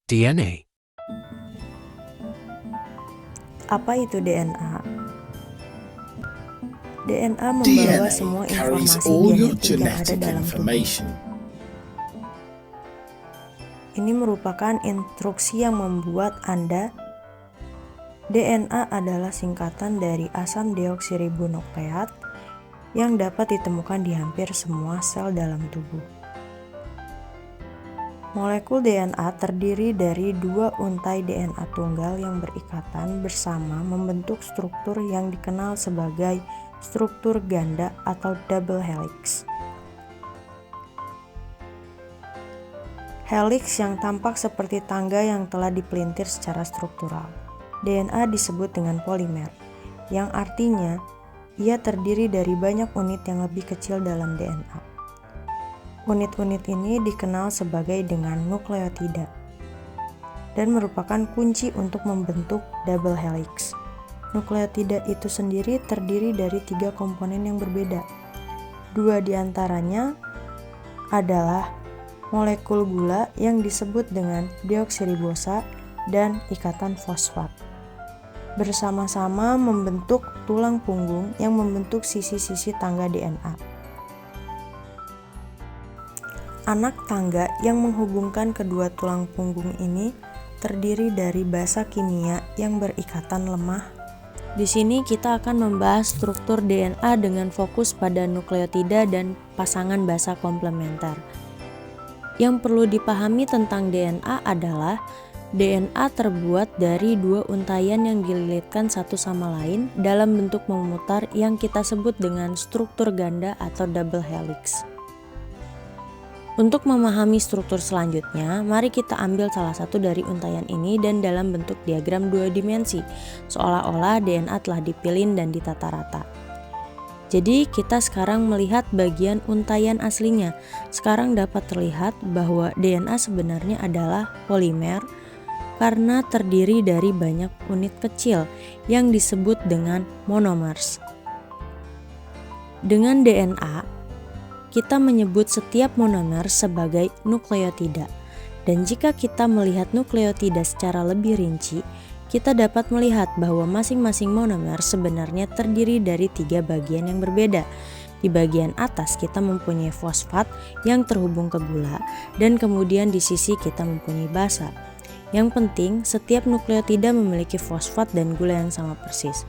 DNA. Apa itu DNA? DNA membawa semua carries informasi all your genetik yang ada genetic dalam tubuh. information. Ini merupakan instruksi yang membuat Anda. DNA adalah singkatan dari asam deoksiribonukleat yang dapat ditemukan di hampir semua sel dalam tubuh. Molekul DNA terdiri dari dua untai DNA tunggal yang berikatan bersama membentuk struktur yang dikenal sebagai struktur ganda atau double helix. Helix yang tampak seperti tangga yang telah dipelintir secara struktural. DNA disebut dengan polimer, yang artinya ia terdiri dari banyak unit yang lebih kecil dalam DNA. Unit-unit ini dikenal sebagai dengan nukleotida dan merupakan kunci untuk membentuk double helix. Nukleotida itu sendiri terdiri dari 3 komponen yang berbeda. 2 diantaranya adalah molekul gula yang disebut dengan deoksiribosa dan ikatan fosfat. Bersama-sama membentuk tulang punggung yang membentuk sisi-sisi tangga DNA. Anak tangga yang menghubungkan kedua tulang punggung ini terdiri dari basa kimia yang berikatan lemah. Di sini kita akan membahas struktur DNA dengan fokus pada nukleotida dan pasangan basa komplementer. Yang perlu dipahami tentang DNA adalah DNA terbuat dari 2 untaian yang dililitkan satu sama lain dalam bentuk memutar yang kita sebut dengan struktur ganda atau double helix. Untuk memahami struktur selanjutnya, mari kita ambil salah satu dari untaian ini dan dalam bentuk diagram 2 dimensi, seolah-olah DNA telah dipilin dan ditata rata. Jadi kita sekarang melihat bagian untaian aslinya. Sekarang dapat terlihat bahwa DNA sebenarnya adalah polimer karena terdiri dari banyak unit kecil yang disebut dengan monomers. Dengan DNA, kita menyebut setiap monomer sebagai nukleotida. Dan jika kita melihat nukleotida secara lebih rinci, kita dapat melihat bahwa masing-masing monomer sebenarnya terdiri dari 3 bagian yang berbeda. Di bagian atas kita mempunyai fosfat yang terhubung ke gula, dan kemudian di sisi kita mempunyai basa. Yang penting, setiap nukleotida memiliki fosfat dan gula yang sama persis.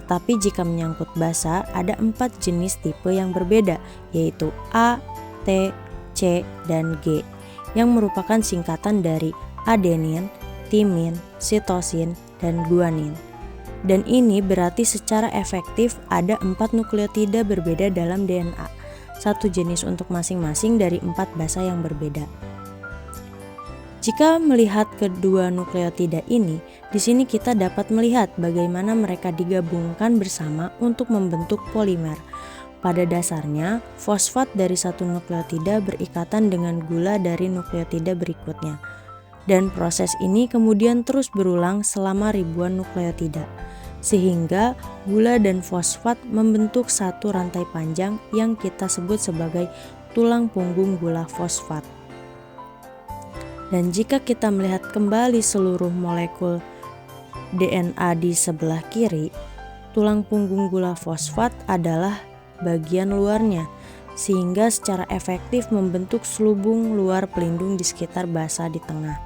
Tetapi jika menyangkut basa, ada 4 jenis tipe yang berbeda, yaitu A, T, C, dan G, yang merupakan singkatan dari adenin, timin, sitosin, dan guanin. Dan ini berarti secara efektif ada 4 nukleotida berbeda dalam DNA, satu jenis untuk masing-masing dari 4 basa yang berbeda. Jika melihat kedua nukleotida ini, di sini kita dapat melihat bagaimana mereka digabungkan bersama untuk membentuk polimer. Pada dasarnya, fosfat dari satu nukleotida berikatan dengan gula dari nukleotida berikutnya. Dan proses ini kemudian terus berulang selama ribuan nukleotida, sehingga gula dan fosfat membentuk satu rantai panjang yang kita sebut sebagai tulang punggung gula fosfat. Dan jika kita melihat kembali seluruh molekul DNA di sebelah kiri, tulang punggung gula fosfat adalah bagian luarnya, sehingga secara efektif membentuk selubung luar pelindung di sekitar basa di tengah.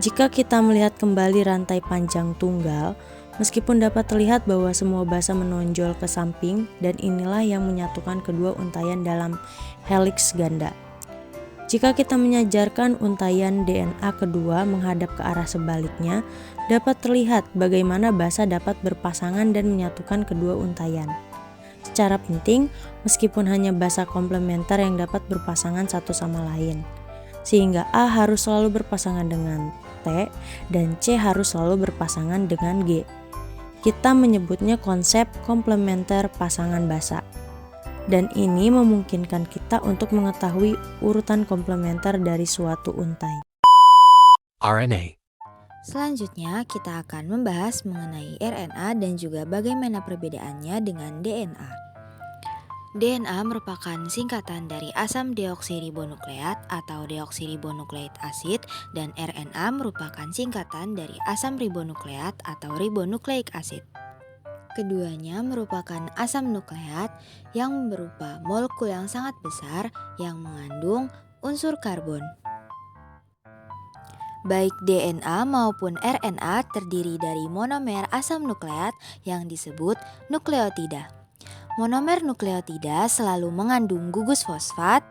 Jika kita melihat kembali rantai panjang tunggal, meskipun dapat terlihat bahwa semua basa menonjol ke samping, dan inilah yang menyatukan kedua untaian dalam helix ganda. Jika kita menyajarkan untaian DNA kedua menghadap ke arah sebaliknya, dapat terlihat bagaimana basa dapat berpasangan dan menyatukan kedua untaian. Secara penting, meskipun hanya basa komplementer yang dapat berpasangan satu sama lain, sehingga A harus selalu berpasangan dengan T dan C harus selalu berpasangan dengan G. Kita menyebutnya konsep komplementer pasangan basa. Dan ini memungkinkan kita untuk mengetahui urutan komplementer dari suatu untai. RNA. Selanjutnya kita akan membahas mengenai RNA dan juga bagaimana perbedaannya dengan DNA. DNA merupakan singkatan dari asam deoksiribonukleat atau deoksiribonukleik asid, dan RNA merupakan singkatan dari asam ribonukleat atau ribonukleik asid. Keduanya merupakan asam nukleat yang berupa molekul yang sangat besar yang mengandung unsur karbon. Baik DNA maupun RNA terdiri dari monomer asam nukleat yang disebut nukleotida. Monomer nukleotida selalu mengandung gugus fosfat,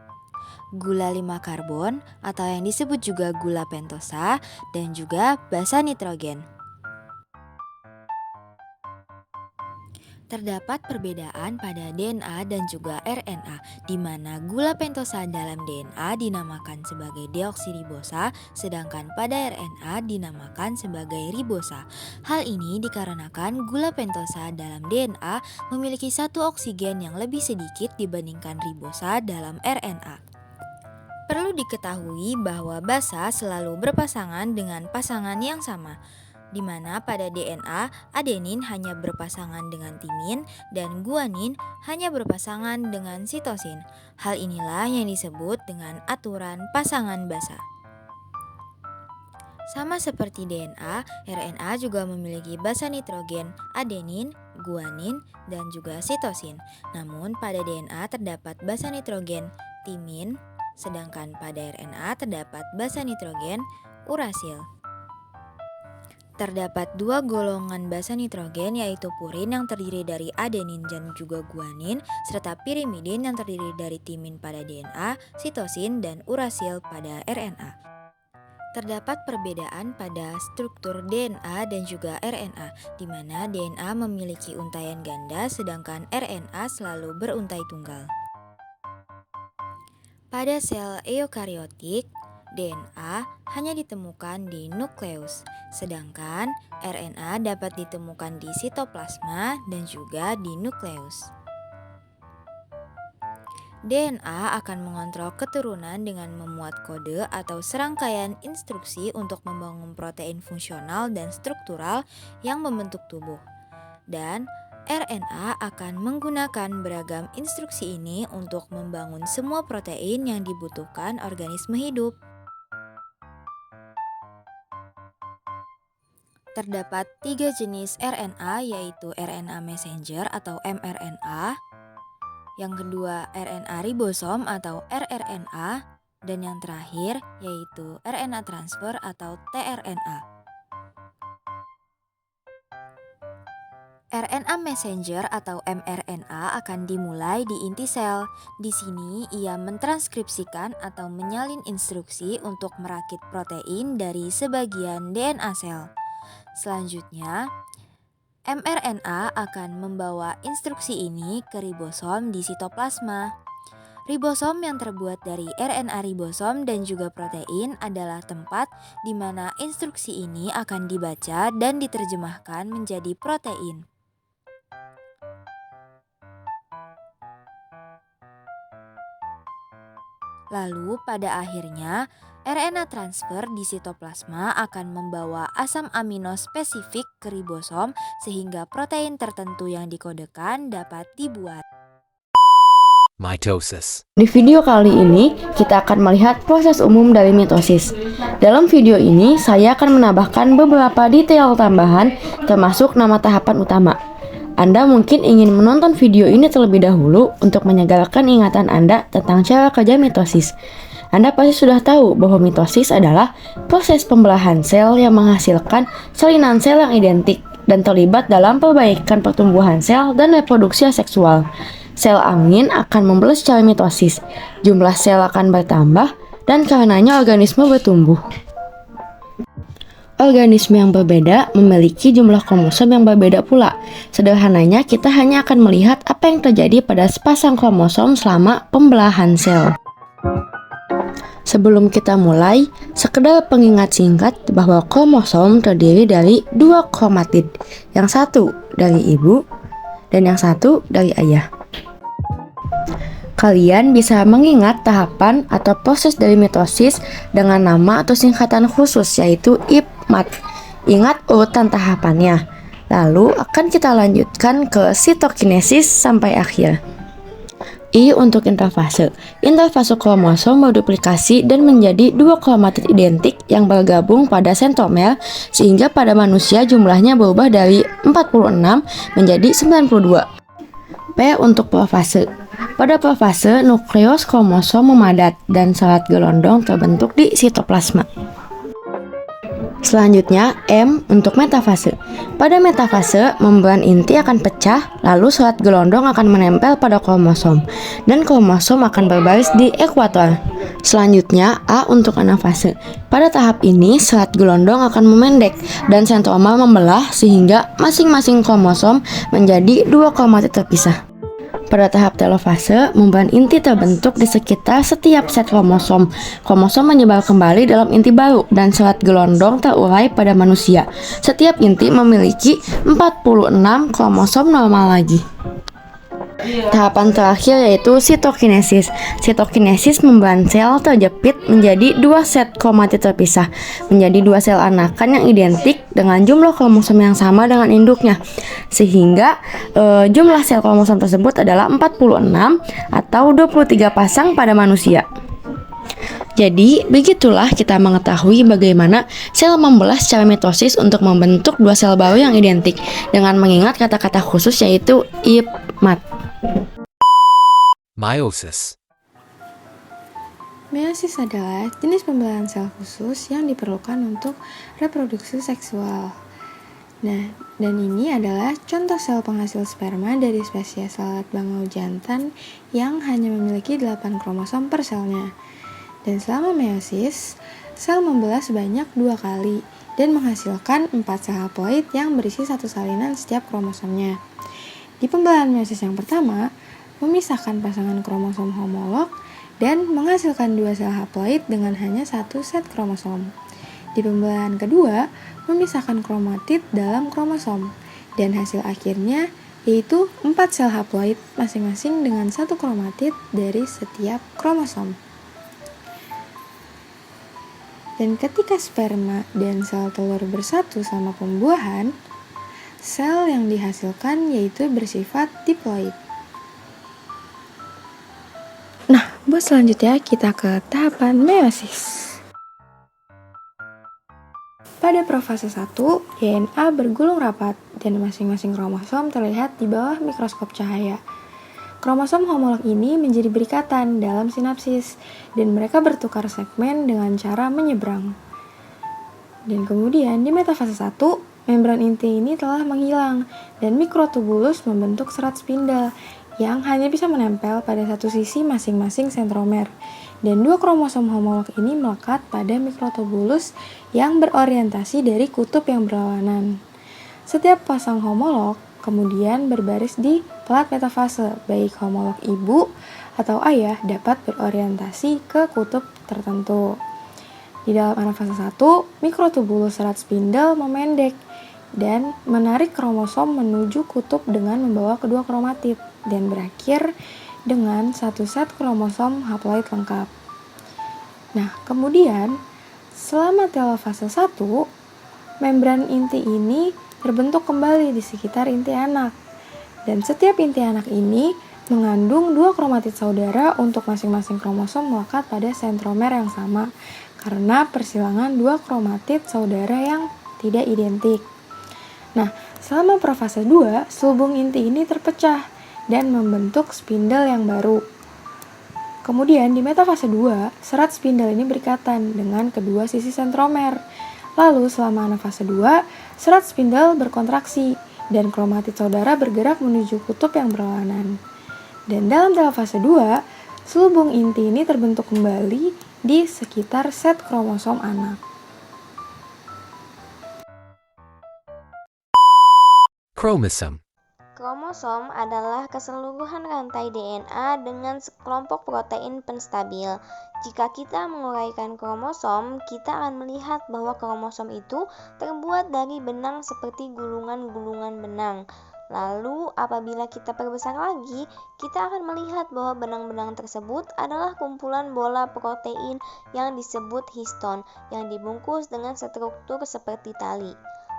gula 5 karbon atau yang disebut juga gula pentosa, dan juga basa nitrogen. Terdapat perbedaan pada DNA dan juga RNA, di mana gula pentosa dalam DNA dinamakan sebagai deoksiribosa, sedangkan pada RNA dinamakan sebagai ribosa. Hal ini dikarenakan gula pentosa dalam DNA memiliki satu oksigen yang lebih sedikit dibandingkan ribosa dalam RNA. Perlu diketahui bahwa basa selalu berpasangan dengan pasangan yang sama, di mana pada DNA, adenin hanya berpasangan dengan timin dan guanin hanya berpasangan dengan sitosin. Hal inilah yang disebut dengan aturan pasangan basa. Sama seperti DNA, RNA juga memiliki basa nitrogen, adenin, guanin, dan juga sitosin. Namun pada DNA terdapat basa nitrogen, timin, sedangkan pada RNA terdapat basa nitrogen, urasil. Terdapat dua golongan basa nitrogen, yaitu purin yang terdiri dari adenin dan juga guanin, serta pirimidin yang terdiri dari timin pada DNA, sitosin, dan urasil pada RNA. Terdapat perbedaan pada struktur DNA dan juga RNA, di mana DNA memiliki untaian ganda sedangkan RNA selalu beruntai tunggal. Pada sel eukariotik, DNA hanya ditemukan di nukleus, sedangkan RNA dapat ditemukan di sitoplasma dan juga di nukleus. DNA akan mengontrol keturunan dengan memuat kode atau serangkaian instruksi untuk membangun protein fungsional dan struktural yang membentuk tubuh. Dan RNA akan menggunakan beragam instruksi ini untuk membangun semua protein yang dibutuhkan organisme hidup. Terdapat 3 jenis RNA, yaitu RNA messenger atau mRNA, yang kedua RNA ribosom atau rRNA, dan yang terakhir yaitu RNA transfer atau tRNA. RNA messenger atau mRNA akan dimulai di inti sel. Di sini ia mentranskripsikan atau menyalin instruksi untuk merakit protein dari sebagian DNA sel. Selanjutnya, mRNA akan membawa instruksi ini ke ribosom di sitoplasma. Ribosom yang terbuat dari RNA ribosom dan juga protein adalah tempat di mana instruksi ini akan dibaca dan diterjemahkan menjadi protein. Lalu pada akhirnya, RNA transfer di sitoplasma akan membawa asam amino spesifik ke ribosom sehingga protein tertentu yang dikodekan dapat dibuat. Mitosis. Di video kali ini, kita akan melihat proses umum dari mitosis. Dalam video ini, saya akan menambahkan beberapa detail tambahan termasuk nama tahapan utama. Anda mungkin ingin menonton video ini terlebih dahulu untuk menyegarkan ingatan Anda tentang cara kerja mitosis. Anda pasti sudah tahu bahwa mitosis adalah proses pembelahan sel yang menghasilkan salinan sel yang identik dan terlibat dalam perbaikan pertumbuhan sel dan reproduksi seksual. Sel angin akan membelah secara mitosis, jumlah sel akan bertambah, dan karenanya organisme bertumbuh. Organisme yang berbeda memiliki jumlah kromosom yang berbeda pula. Sederhananya, kita hanya akan melihat apa yang terjadi pada sepasang kromosom selama pembelahan sel. Sebelum kita mulai, sekedar pengingat singkat bahwa kromosom terdiri dari 2 kromatid, yang satu dari ibu dan yang satu dari ayah. Kalian bisa mengingat tahapan atau proses dari mitosis dengan nama atau singkatan khusus, yaitu IPMAT. Ingat urutan tahapannya. Lalu akan kita lanjutkan ke sitokinesis sampai akhir. I untuk interfase. Interfase kromosom berduplikasi dan menjadi dua kromatid identik yang bergabung pada sentromer, sehingga pada manusia jumlahnya berubah dari 46 menjadi 92. P untuk profase. Pada profase, nukleus kromosom memadat dan serat gelondong terbentuk di sitoplasma. Selanjutnya, M untuk metafase. Pada metafase, membran inti akan pecah, lalu serat gelondong akan menempel pada kromosom, dan kromosom akan berbaris di ekuator. Selanjutnya, A untuk anafase. Pada tahap ini, serat gelondong akan memendek, dan sentromer membelah sehingga masing-masing kromosom menjadi dua kromatid terpisah. Pada tahap telofase, membran inti terbentuk di sekitar setiap set kromosom. Kromosom menyebar kembali dalam inti baru dan serat gelondong terurai pada manusia. Setiap inti memiliki 46 kromosom normal lagi. Tahapan terakhir yaitu sitokinesis. Sitokinesis membran sel terjepit menjadi dua set kromatid terpisah, menjadi dua sel anakan yang identik dengan jumlah kromosom yang sama dengan induknya, sehingga jumlah sel kromosom tersebut adalah 46 atau 23 pasang pada manusia. Jadi, begitulah kita mengetahui bagaimana sel membelah secara mitosis untuk membentuk dua sel baru yang identik dengan mengingat kata-kata khusus yaitu IPMAT. Meiosis. Meiosis adalah jenis pembelahan sel khusus yang diperlukan untuk reproduksi seksual. Nah, dan ini adalah contoh sel penghasil sperma dari spesies lalat bangau jantan yang hanya memiliki 8 kromosom per selnya. Dan selama meiosis, sel membelah sebanyak 2 kali dan menghasilkan 4 sel haploid yang berisi satu salinan setiap kromosomnya. Di pembelahan meiosis yang pertama, memisahkan pasangan kromosom homolog dan menghasilkan 2 sel haploid dengan hanya satu set kromosom. Di pembelahan kedua, memisahkan kromatid dalam kromosom, dan hasil akhirnya yaitu 4 sel haploid masing-masing dengan satu kromatid dari setiap kromosom. Dan ketika sperma dan sel telur bersatu sama pembuahan, sel yang dihasilkan yaitu bersifat diploid. Nah, buat selanjutnya kita ke tahapan meiosis. Pada profase 1, DNA bergulung rapat dan masing-masing kromosom terlihat di bawah mikroskop cahaya. Kromosom homolog ini menjadi berikatan dalam sinapsis dan mereka bertukar segmen dengan cara menyeberang. Dan kemudian di metafase 1, membran inti ini telah menghilang dan mikrotubulus membentuk serat spindel yang hanya bisa menempel pada satu sisi masing-masing sentromer. Dan 2 kromosom homolog ini melekat pada mikrotubulus yang berorientasi dari kutub yang berlawanan. Setiap pasang homolog kemudian berbaris di pelat metafase, baik homolog ibu atau ayah dapat berorientasi ke kutub tertentu. Di dalam anafase 1, mikrotubulus serat spindel memendek dan menarik kromosom menuju kutub dengan membawa kedua kromatid dan berakhir dengan satu set kromosom haploid lengkap. Nah, kemudian selama telofase 1, membran inti ini terbentuk kembali di sekitar inti anak. Dan setiap inti anak ini mengandung 2 kromatid saudara untuk masing-masing kromosom melekat pada sentromer yang sama karena persilangan 2 kromatid saudara yang tidak identik. Nah, selama profase 2, selubung inti ini terpecah dan membentuk spindel yang baru. Kemudian di metafase 2, serat spindel ini berikatan dengan kedua sisi sentromer. Lalu selama anafase 2, serat spindel berkontraksi dan kromatid saudara bergerak menuju kutub yang berlawanan. Dan dalam telofase 2, selubung inti ini terbentuk kembali di sekitar set kromosom anak. Chromosome. Kromosom adalah keseluruhan rantai DNA dengan sekelompok protein penstabil. Jika kita menguraikan kromosom, kita akan melihat bahwa kromosom itu terbuat dari benang seperti gulungan-gulungan benang. Lalu, apabila kita perbesar lagi, kita akan melihat bahwa benang-benang tersebut adalah kumpulan bola protein yang disebut histon, yang dibungkus dengan struktur seperti tali.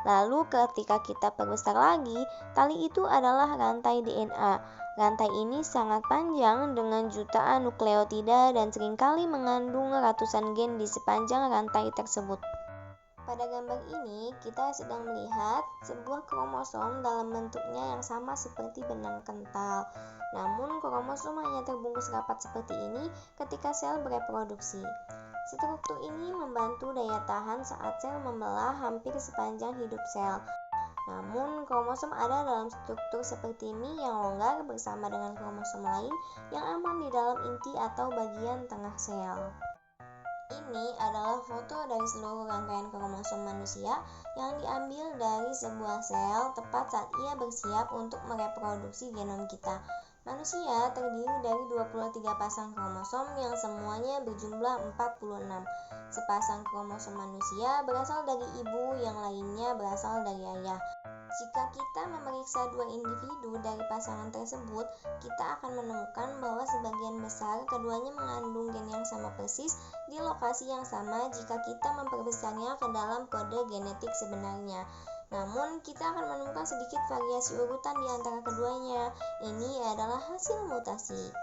Lalu ketika kita perbesar lagi, tali itu adalah rantai DNA. Rantai ini sangat panjang dengan jutaan nukleotida dan seringkali mengandung ratusan gen di sepanjang rantai tersebut. Pada gambar ini, kita sedang melihat sebuah kromosom dalam bentuknya yang sama seperti benang kental. Namun, kromosom hanya terbungkus rapat seperti ini ketika sel bereproduksi. Struktur ini membantu daya tahan saat sel membelah hampir sepanjang hidup sel. Namun, kromosom ada dalam struktur seperti mie yang longgar bersama dengan kromosom lain yang aman di dalam inti atau bagian tengah sel. Ini adalah foto dari seluruh rangkaian kromosom manusia yang diambil dari sebuah sel tepat saat ia bersiap untuk mereproduksi genom kita. Manusia terdiri dari 23 pasang kromosom yang semuanya berjumlah 46. Sepasang kromosom manusia berasal dari ibu, yang lainnya berasal dari ayah. Jika kita memeriksa dua individu dari pasangan tersebut, kita akan menemukan bahwa sebagian besar keduanya mengandung gen yang sama persis di lokasi yang sama jika kita memperbesarnya ke dalam kode genetik sebenarnya. Namun, kita akan menemukan sedikit variasi urutan di antara keduanya. Ini adalah hasil mutasi.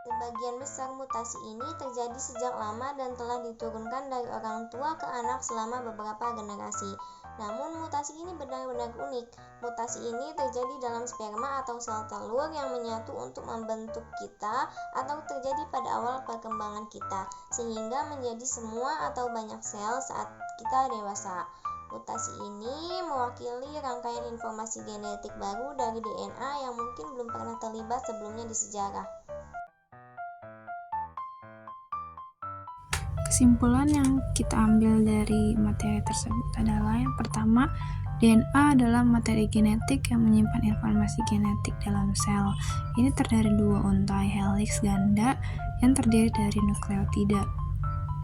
Sebagian besar mutasi ini terjadi sejak lama dan telah diturunkan dari orang tua ke anak selama beberapa generasi. Namun mutasi ini benar-benar unik. Mutasi ini terjadi dalam sperma atau sel telur yang menyatu untuk membentuk kita, atau terjadi pada awal perkembangan kita, sehingga menjadi semua atau banyak sel saat kita dewasa. Mutasi ini mewakili rangkaian informasi genetik baru dari DNA yang mungkin belum pernah terlibat sebelumnya di sejarah. Kesimpulan yang kita ambil dari materi tersebut adalah yang pertama, DNA adalah materi genetik yang menyimpan informasi genetik dalam sel. Ini terdiri dari dua untai helix ganda yang terdiri dari nukleotida.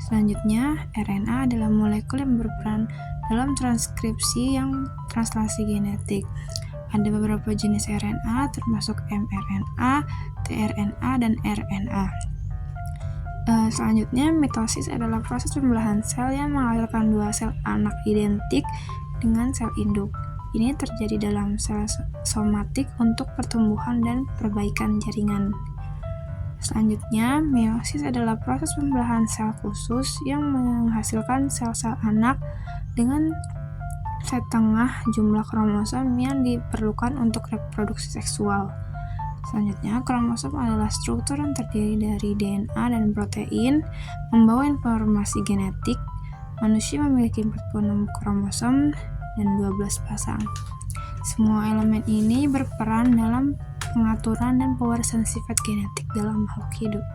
Selanjutnya, RNA adalah molekul yang berperan dalam transkripsi yang translasi genetik. Ada beberapa jenis RNA termasuk mRNA, tRNA, dan RNA. Selanjutnya, mitosis adalah proses pembelahan sel yang menghasilkan dua sel anak identik dengan sel induk. Ini terjadi dalam sel somatik untuk pertumbuhan dan perbaikan jaringan. Selanjutnya, meiosis adalah proses pembelahan sel khusus yang menghasilkan sel-sel anak dengan setengah jumlah kromosom yang diperlukan untuk reproduksi seksual. Selanjutnya, kromosom adalah struktur yang terdiri dari DNA dan protein, membawa informasi genetik. Manusia memiliki 46 kromosom dan 12 pasang. Semua elemen ini berperan dalam pengaturan dan pewarisan sifat genetik dalam makhluk hidup.